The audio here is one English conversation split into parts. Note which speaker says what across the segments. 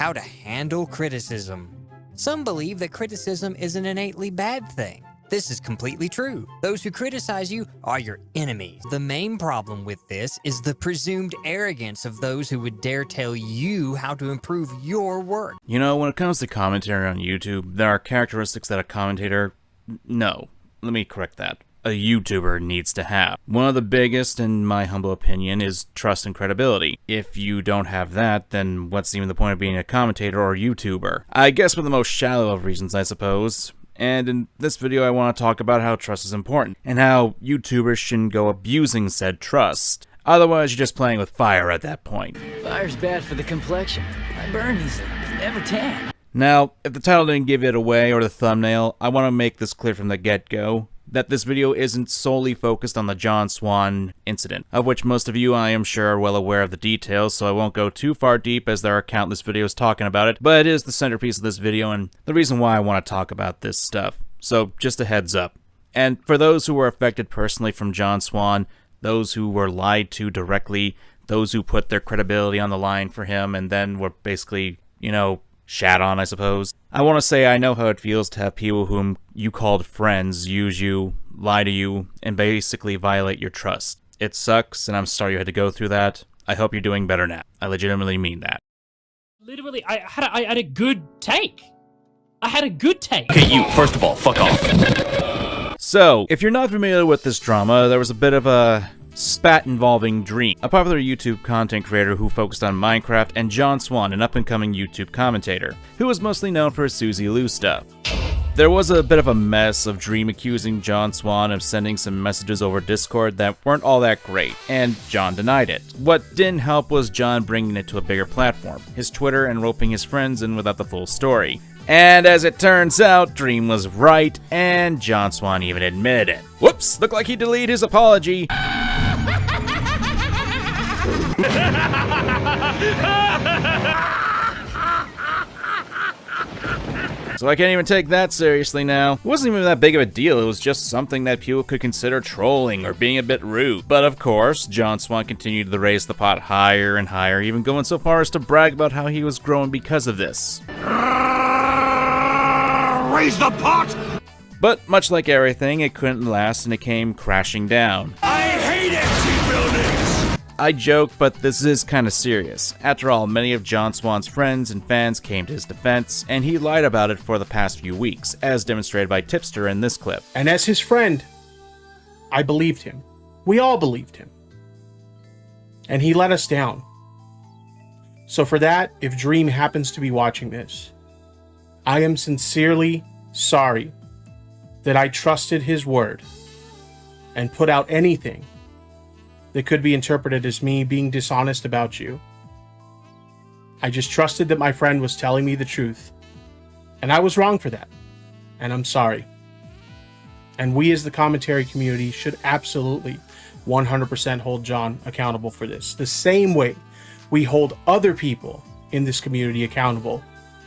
Speaker 1: How to handle criticism. Some believe that criticism is an innately bad thing. This is completely true. Those who criticize you are your enemies. The main problem with this is the presumed arrogance of those who would dare tell you how to improve your work.
Speaker 2: You know, when it comes to commentary on YouTube, there are characteristics that a commentator... No, let me correct that. A YouTuber needs to have. One of the biggest, in my humble opinion, is trust and credibility. If you don't have that, then what's even the point of being a commentator or a YouTuber? I guess for the most shallow of reasons, I suppose. And in this video I want to talk about how trust is important, and how YouTubers shouldn't go abusing said trust. Otherwise, you're just playing with fire at that point.
Speaker 3: Fire's bad for the complexion. I burn easily, never tan.
Speaker 2: Now, if the title didn't give it away, or the thumbnail, I want to make this clear from the get-go, that this video isn't solely focused on the Swan incident, of which most of you, I am sure, are well aware of the details, so I won't go too far deep as there are countless videos talking about it, but it is the centerpiece of this video and the reason why I want to talk about this stuff. So, just a heads up. And for those who were affected personally from Swan, those who were lied to directly, those who put their credibility on the line for him and then were basically, you know, shat on, I suppose. I want to say I know how it feels to have people whom you called friends use you, lie to you, and basically violate your trust. It sucks, and I'm sorry you had to go through that. I hope you're doing better now. I legitimately mean that.
Speaker 4: Literally, I had a good take. I had a good take.
Speaker 5: Okay, you, first of all, fuck off.
Speaker 2: So, if you're not familiar with this drama, there was a bit of a spat involving Dream, a popular YouTube content creator who focused on Minecraft, and Swan, an up-and-coming YouTube commentator, who was mostly known for his Suzy Lou stuff. There was a bit of a mess of Dream accusing Swan of sending some messages over Discord that weren't all that great, and John denied it. What didn't help was John bringing it to a bigger platform, his Twitter, and roping his friends in without the full story. And as it turns out, Dream was right, and Swan even admitted it. Whoops, looked like he deleted his apology. So I can't even take that seriously now. It wasn't even that big of a deal, it was just something that people could consider trolling or being a bit rude. But of course, Swan continued to raise the pot higher and higher, even going so far as to brag about how he was growing because of this.
Speaker 5: Raise the pot!
Speaker 2: But much like everything, it couldn't last and it came crashing down.
Speaker 5: I hate empty buildings!
Speaker 2: I joke, but this is kinda serious. After all, many of Swan's friends and fans came to his defense, and he lied about it for the past few weeks, as demonstrated by Tipster in this clip.
Speaker 6: And as his friend, I believed him. We all believed him. And he let us down. So for that, if Dream happens to be watching this, I am sincerely sorry that I trusted his word and put out anything that could be interpreted as me being dishonest about you. I just trusted that my friend was telling me the truth, and I was wrong for that, and I'm sorry. And we as the commentary community should absolutely 100% hold John accountable for this, the same way we hold other people in this community accountable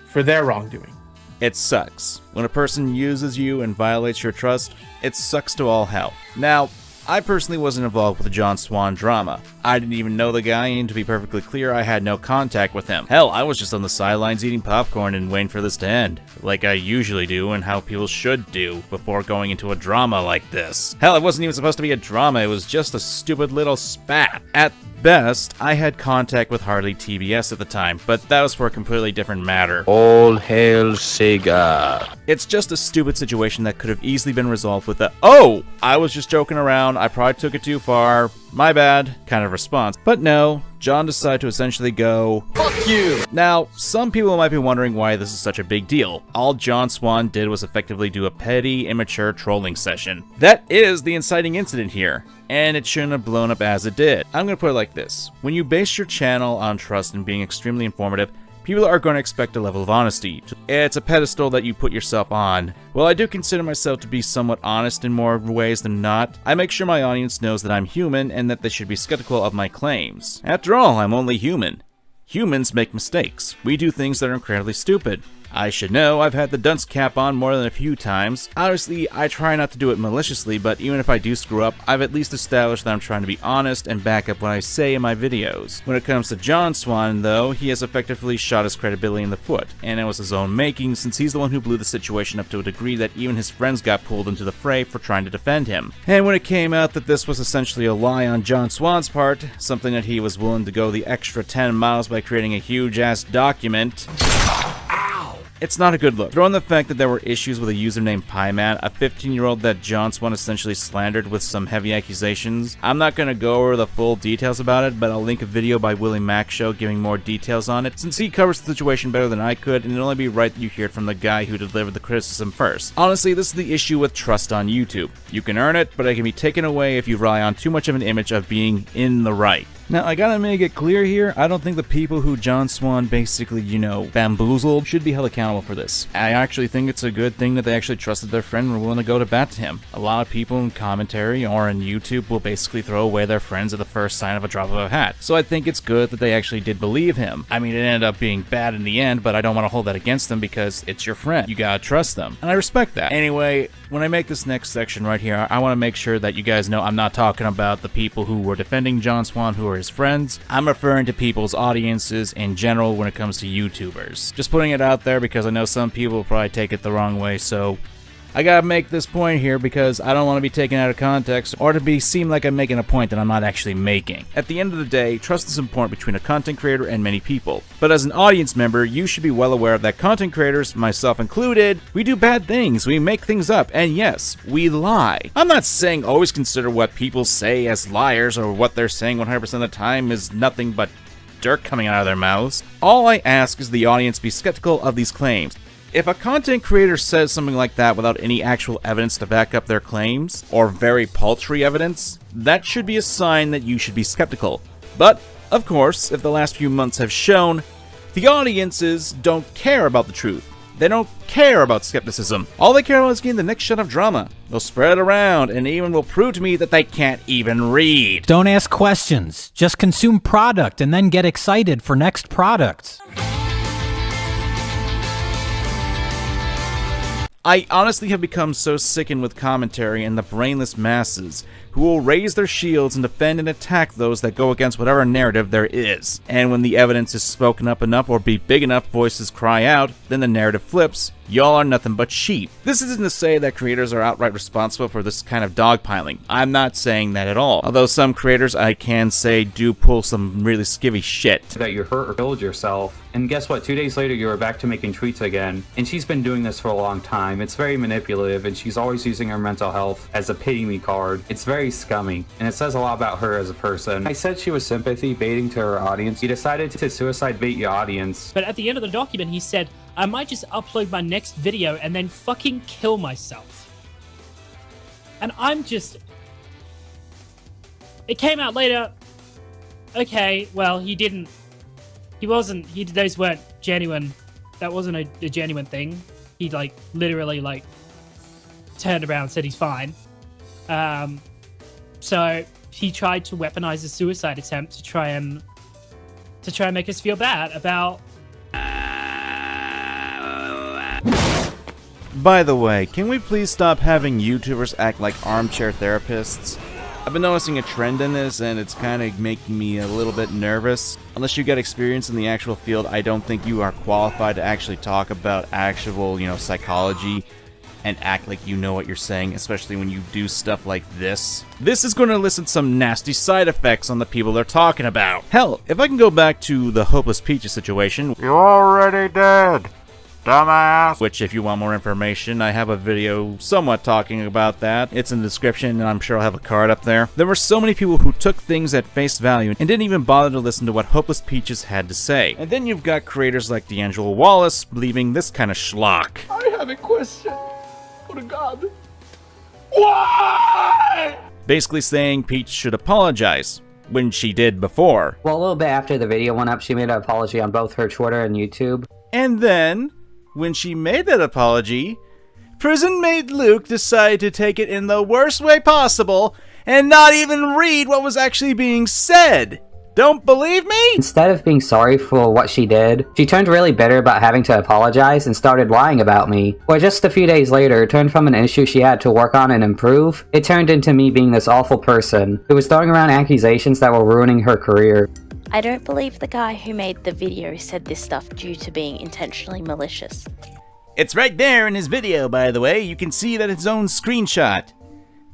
Speaker 6: for their wrongdoing.
Speaker 2: It sucks. When a person uses you and violates your trust, it sucks to all hell. Now, I personally wasn't involved with the Swan drama. I didn't even know the guy, and to be perfectly clear, I had no contact with him. Hell, I was just on the sidelines eating popcorn and waiting for this to end, like I usually do and how people should do before going into a drama like this. Hell, it wasn't even supposed to be a drama, it was just a stupid little spat. At best, I had contact with Harley TBS at the time, but that was for a completely different matter.
Speaker 5: All hail Sega.
Speaker 2: It's just a stupid situation that could have easily been resolved with a, "Oh, I was just joking around, I probably took it too far, my bad," kind of response. But no, John decided to essentially go, "Fuck you!" Now, some people might be wondering why this is such a big deal. All Swan did was effectively do a petty, immature trolling session. That is the inciting incident here, and it shouldn't have blown up as it did. I'm gonna put it like this. When you base your channel on trust and being extremely informative, people are going to expect a level of honesty. It's a pedestal that you put yourself on. While I do consider myself to be somewhat honest in more ways than not, I make sure my audience knows that I'm human and that they should be skeptical of my claims. After all, I'm only human. Humans make mistakes. We do things that are incredibly stupid. I should know I've had the dunce cap on more than a few times. Obviously, I try not to do it maliciously, but even if I do screw up, I've at least established that I'm trying to be honest and back up what I say in my videos. When it comes to John Swan, though, he has effectively shot his credibility in the foot, and it was his own making since he's the one who blew the situation up to a degree that even his friends got pulled into the fray for trying to defend him. And when it came out that this was essentially a lie on John Swan's part, something that he was willing to go the extra 10 miles by creating a huge-ass document, it's not a good look. Throw in the fact that there were issues with a user named Pieman, a 15-year-old that John Swan essentially slandered with some heavy accusations. I'm not going to go over the full details about it, but I'll link a video by WillyMacShow giving more details on it, since he covers the situation better than I could, and it'll only be right that you hear it from the guy who delivered the criticism first. Honestly, this is the issue with trust on YouTube. You can earn it, but it can be taken away if you rely on too much of an image of being in the right. Now, I gotta make it clear here, I don't think the people who John Swan basically, bamboozled should be held accountable for this. I actually think it's a good thing that they actually trusted their friend and were willing to go to bat to him. A lot of people in commentary or in YouTube will basically throw away their friends at the first sign of a drop of a hat. So I think it's good that they actually did believe him. I mean, it ended up being bad in the end, but I don't want to hold that against them because it's your friend. You gotta trust them. And I respect that. Anyway, when I make this next section right here, I want to make sure that you guys know I'm not talking about the people who were defending John Swan who are his friends. I'm referring to people's audiences in general when it comes to YouTubers. Just putting it out there because I know some people will probably take it the wrong way, so I gotta make this point here because I don't want to be taken out of context or to seem like I'm making a point that I'm not actually making. At the end of the day, trust is important between a content creator and many people. But as an audience member, you should be well aware that content creators, myself included, we do bad things, we make things up, and yes, we lie. I'm not saying always consider what people say as liars or what they're saying 100% of the time is nothing but dirt coming out of their mouths. All I ask is the audience be skeptical of these claims. If a content creator says something like that without any actual evidence to back up their claims, or very paltry evidence, that should be a sign that you should be skeptical. But, of course, if the last few months have shown, the audiences don't care about the truth. They don't care about skepticism. All they care about is getting the next shot of drama. They'll spread it around and even will prove to me that they can't even read.
Speaker 7: Don't ask questions. Just consume product and then get excited for next products.
Speaker 2: I honestly have become so sickened with commentary and the brainless masses who will raise their shields and defend and attack those that go against whatever narrative there is. And when the evidence is spoken up enough or be big enough voices cry out, then the narrative flips. Y'all are nothing but sheep. This isn't to say that creators are outright responsible for this kind of dogpiling. I'm not saying that at all. Although some creators, I can say, do pull some really skivvy shit.
Speaker 8: That you hurt or killed yourself. And guess what? 2 days later, you were back to making tweets again. And she's been doing this for a long time. It's very manipulative, and she's always using her mental health as a pity-me card. It's very scummy, and it says a lot about her as a person. I said she was sympathy baiting to her audience. You decided to suicide bait your audience.
Speaker 4: But at the end of the document, he said, I might just upload my next video and then fucking kill myself. And I'm just... It came out later. Okay, well, he didn't... Those weren't genuine. That wasn't a genuine thing. He, literally, turned around and said he's fine. So he tried to weaponize a suicide attempt to try and make us feel bad about...
Speaker 2: By the way, can we please stop having YouTubers act like armchair therapists? I've been noticing a trend in this, and it's kind of making me a little bit nervous. Unless you got experience in the actual field, I don't think you are qualified to actually talk about actual, psychology and act like you know what you're saying, especially when you do stuff like this. This is going to elicit some nasty side effects on the people they're talking about. Hell, if I can go back to the Hopeless Peaches situation,
Speaker 5: You already dead, dumbass.
Speaker 2: which if you want more information, I have a video somewhat talking about that. It's in the description, and I'm sure I'll have a card up there. There were so many people who took things at face value and didn't even bother to listen to what Hopeless Peaches had to say. And then you've got creators like D'Angelo Wallace believing this kind of schlock.
Speaker 5: I have a question. For God. Why?
Speaker 2: Basically saying Peach should apologize, when she did before.
Speaker 9: Well, a little bit after the video went up, she made an apology on both her Twitter and YouTube.
Speaker 2: And then, when she made that apology, prison-mate Luke decided to take it in the worst way possible and not even read what was actually being said. Don't believe me?
Speaker 9: Instead of being sorry for what she did, she turned really bitter about having to apologize and started lying about me. Where just a few days later, it turned from an issue she had to work on and improve, it turned into me being this awful person who was throwing around accusations that were ruining her career.
Speaker 10: I don't believe the guy who made the video said this stuff due to being intentionally malicious.
Speaker 2: It's right there in his video, by the way. You can see that it's own screenshot.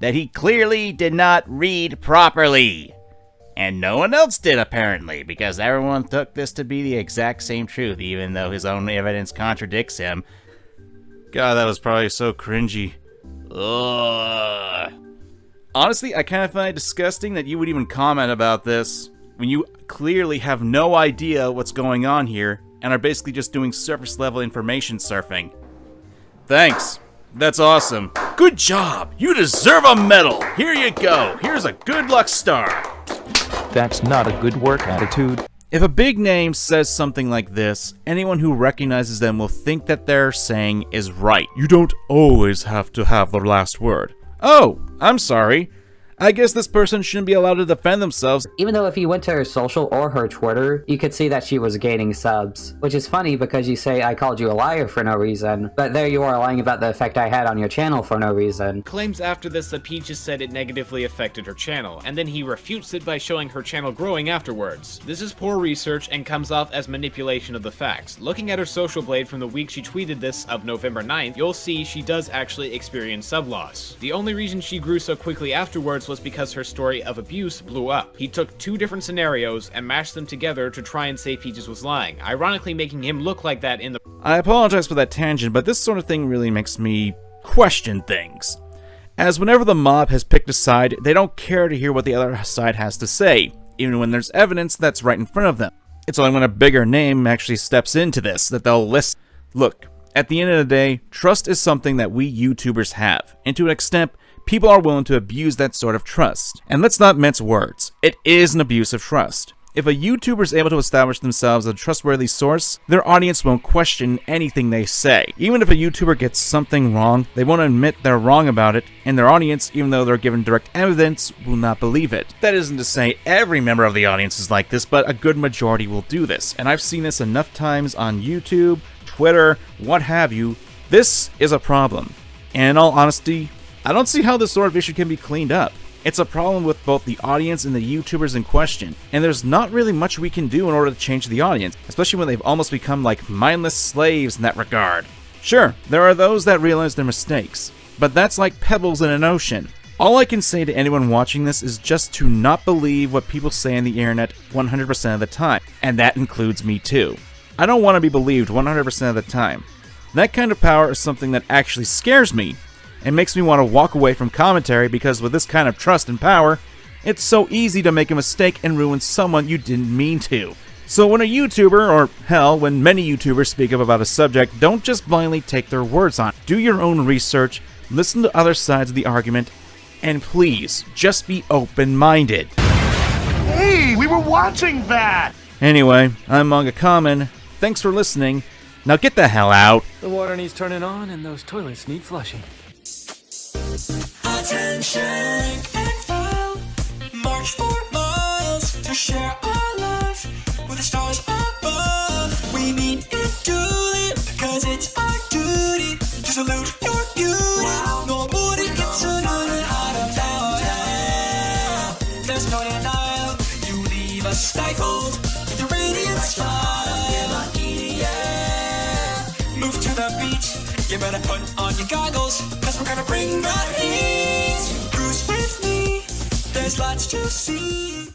Speaker 2: That he clearly did not read properly. And no one else did, apparently, because everyone took this to be the exact same truth, even though his own evidence contradicts him. God, that was probably so cringy. Ugh. Honestly, I kind of find it disgusting that you would even comment about this when you clearly have no idea what's going on here and are basically just doing surface-level information surfing. Thanks. That's awesome. Good job. You deserve a medal. Here you go. Here's a good luck star.
Speaker 11: That's not a good work attitude.
Speaker 2: If a big name says something like this, anyone who recognizes them will think that they're saying is right. You don't always have to have the last word. Oh, I'm sorry. I guess this person shouldn't be allowed to defend themselves.
Speaker 9: Even though if you went to her social or her Twitter, you could see that she was gaining subs. Which is funny because you say I called you a liar for no reason, but there you are lying about the effect I had on your channel for no reason.
Speaker 12: Claims after this that Peaches said it negatively affected her channel, and then he refutes it by showing her channel growing afterwards. This is poor research and comes off as manipulation of the facts. Looking at her social blade from the week she tweeted this of November 9th, you'll see she does actually experience sub loss. The only reason she grew so quickly afterwards was because her story of abuse blew up. He took two different scenarios and mashed them together to try and say Peaches was lying, ironically making him look like that in the—
Speaker 2: I apologize for that tangent, but this sort of thing really makes me question things. As whenever the mob has picked a side, they don't care to hear what the other side has to say, even when there's evidence that's right in front of them. It's only when a bigger name actually steps into this that they'll listen. Look, at the end of the day, trust is something that we YouTubers have, and to an extent, people are willing to abuse that sort of trust. And let's not mince words. It is an abuse of trust. If a YouTuber is able to establish themselves as a trustworthy source, their audience won't question anything they say. Even if a YouTuber gets something wrong, they won't admit they're wrong about it, and their audience, even though they're given direct evidence, will not believe it. That isn't to say every member of the audience is like this, but a good majority will do this. And I've seen this enough times on YouTube, Twitter, what have you. This is a problem. And in all honesty, I don't see how this sort of issue can be cleaned up. It's a problem with both the audience and the YouTubers in question, and there's not really much we can do in order to change the audience, especially when they've almost become like mindless slaves in that regard. Sure, there are those that realize their mistakes, but that's like pebbles in an ocean. All I can say to anyone watching this is just to not believe what people say on the internet 100% of the time, and that includes me too. I don't want to be believed 100% of the time. That kind of power is something that actually scares me, and makes me want to walk away from commentary because with this kind of trust and power, it's so easy to make a mistake and ruin someone you didn't mean to. So when a YouTuber, or hell, when many YouTubers speak up about a subject, don't just blindly take their words on it. Do your own research, listen to other sides of the argument, and please, just be open-minded.
Speaker 5: Hey, we were watching that!
Speaker 2: Anyway, I'm MangaKamen. Thanks for listening. Now get the hell out.
Speaker 3: The water needs turning on and those toilets need flushing.
Speaker 13: Attention and file, march for miles to share our love with the stars above. We mean it duly, cause it's our duty to salute your beauty. Wow. Nobody gets another out of town. Yeah. There's no denial, you leave us stifled with the radiant smile. Yeah. Move to the beat, you better put on your goggles, cause we're gonna bring the heat. Cruise with me, there's lots to see.